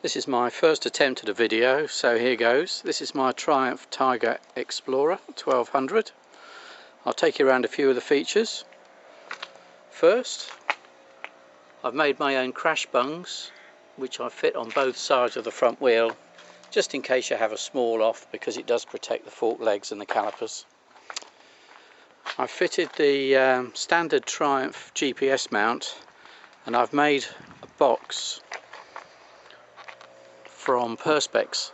This is my first attempt at a video, so here goes. This is my Triumph Tiger Explorer 1200. I'll take you around a few of the features. First, I've made my own crash bungs, which I fit on both sides of the front wheel, just in case you have a small off, because it does protect the fork legs and the calipers. I've fitted the standard Triumph GPS mount, and I've made a box from perspex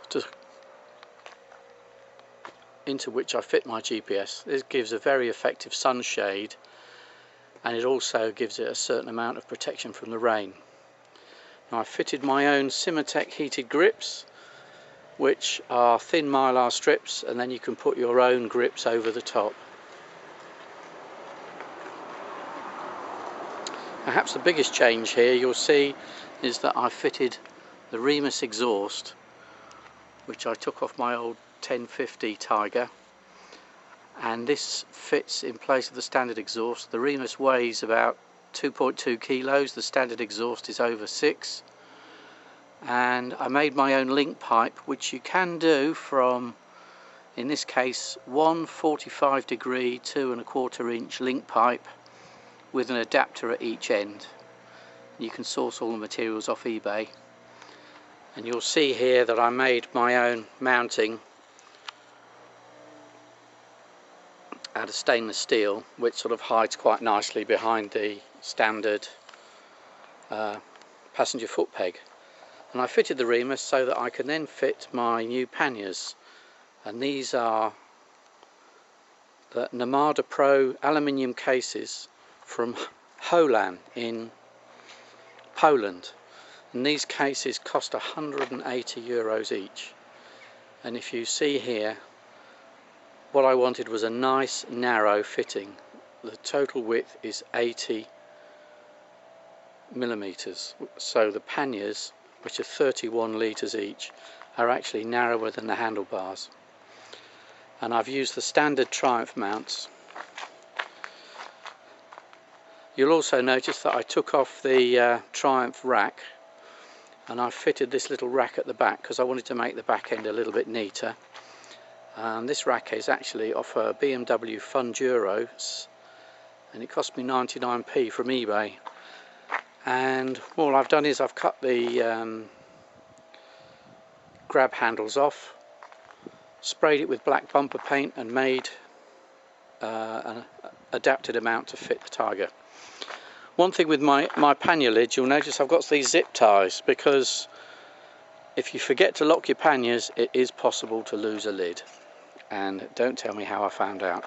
into which I fit my GPS. This gives a very effective sunshade, and it also gives it a certain amount of protection from the rain. Now, I've fitted my own Simatec heated grips, which are thin mylar strips, and then you can put your own grips over the top. Perhaps the biggest change here you'll see is that I've fitted the Remus exhaust, which I took off my old 1050 Tiger, and this fits in place of the standard exhaust. The Remus weighs about 2.2 kilos, the standard exhaust is over 6, and I made my own link pipe, which you can do from, in this case, one 45 degree 2¼ inch link pipe with an adapter at each end. You can source all the materials off eBay. And you'll see here that I made my own mounting out of stainless steel, which sort of hides quite nicely behind the standard passenger foot peg. And I fitted the Remus so that I can then fit my new panniers, and these are the Nomada Pro aluminium cases from Holan in Poland. And these cases cost 180 euros each. And if you see here, what I wanted was a nice narrow fitting. The total width is 80 millimeters. So the panniers, which are 31 litres each, are actually narrower than the handlebars. And I've used the standard Triumph mounts. You'll also notice that I took off the Triumph rack, and I fitted this little rack at the back because I wanted to make the back end a little bit neater. This rack is actually off a BMW Funduros, and it cost me 99p from eBay. And all I've done is I've cut the grab handles off, sprayed it with black bumper paint, and made an adapted amount to fit the Tiger. One thing with my pannier lid, you'll notice I've got these zip ties, because if you forget to lock your panniers, it is possible to lose a lid. And don't tell me how I found out.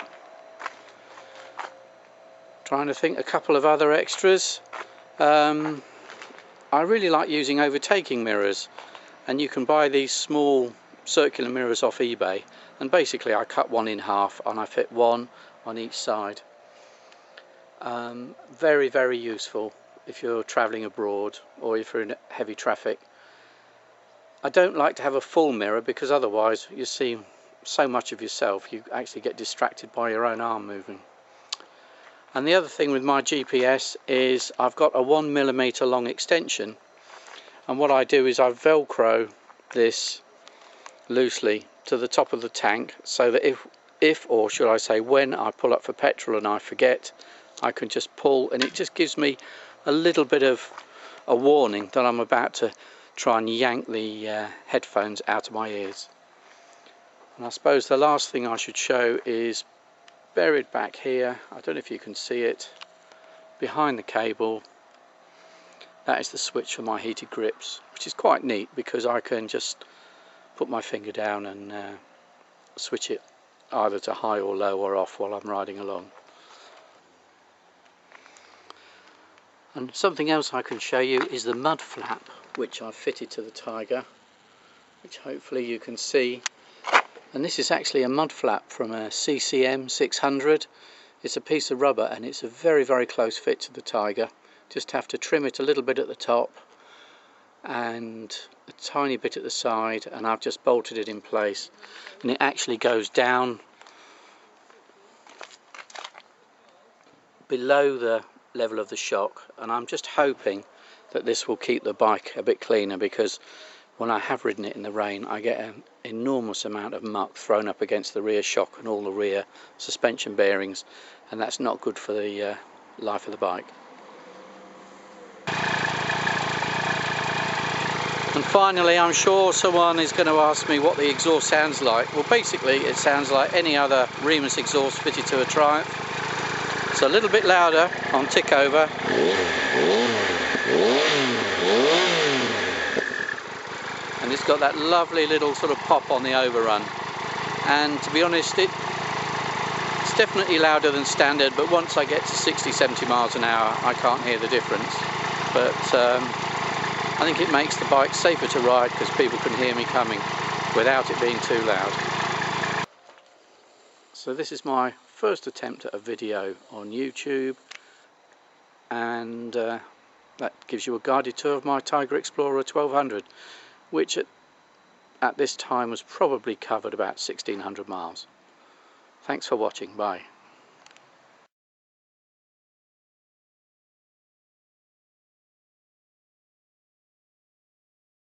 Trying to think a couple of other extras. I really like using overtaking mirrors, and you can buy these small circular mirrors off eBay, and basically I cut one in half and I fit one on each side. Very, very useful if you're travelling abroad or if you're in heavy traffic. I don't like to have a full mirror, because otherwise you see so much of yourself, you actually get distracted by your own arm moving. And the other thing with my GPS is I've got a 1mm long extension, and what I do is I velcro this loosely to the top of the tank, so that if or should I say when I pull up for petrol and I forget, I can just pull, and it just gives me a little bit of a warning that I'm about to try and yank the headphones out of my ears. And I suppose the last thing I should show is buried back here, I don't know if you can see it, behind the cable, that is the switch for my heated grips, which is quite neat because I can just put my finger down and switch it either to high or low or off while I'm riding along. And something else I can show you is the mud flap, which I've fitted to the Tiger, which hopefully you can see. And this is actually a mud flap from a CCM 600. It's a piece of rubber, and it's a very, very close fit to the Tiger. Just have to trim it a little bit at the top and a tiny bit at the side, and I've just bolted it in place. And it actually goes down below the level of the shock, and I'm just hoping that this will keep the bike a bit cleaner, because when I have ridden it in the rain, I get an enormous amount of muck thrown up against the rear shock and all the rear suspension bearings, and that's not good for the life of the bike. And finally, I'm sure someone is going to ask me what the exhaust sounds like. Well, basically it sounds like any other Remus exhaust fitted to a Triumph. It's a little bit louder on tick over. And it's got that lovely little sort of pop on the overrun. And to be honest, it's definitely louder than standard, but once I get to 60-70 miles an hour, I can't hear the difference. But I think it makes the bike safer to ride because people can hear me coming without it being too loud. So this is my first attempt at a video on YouTube, and that gives you a guided tour of my Tiger Explorer 1200, which at this time was probably covered about 1600 miles. Thanks for watching. Bye.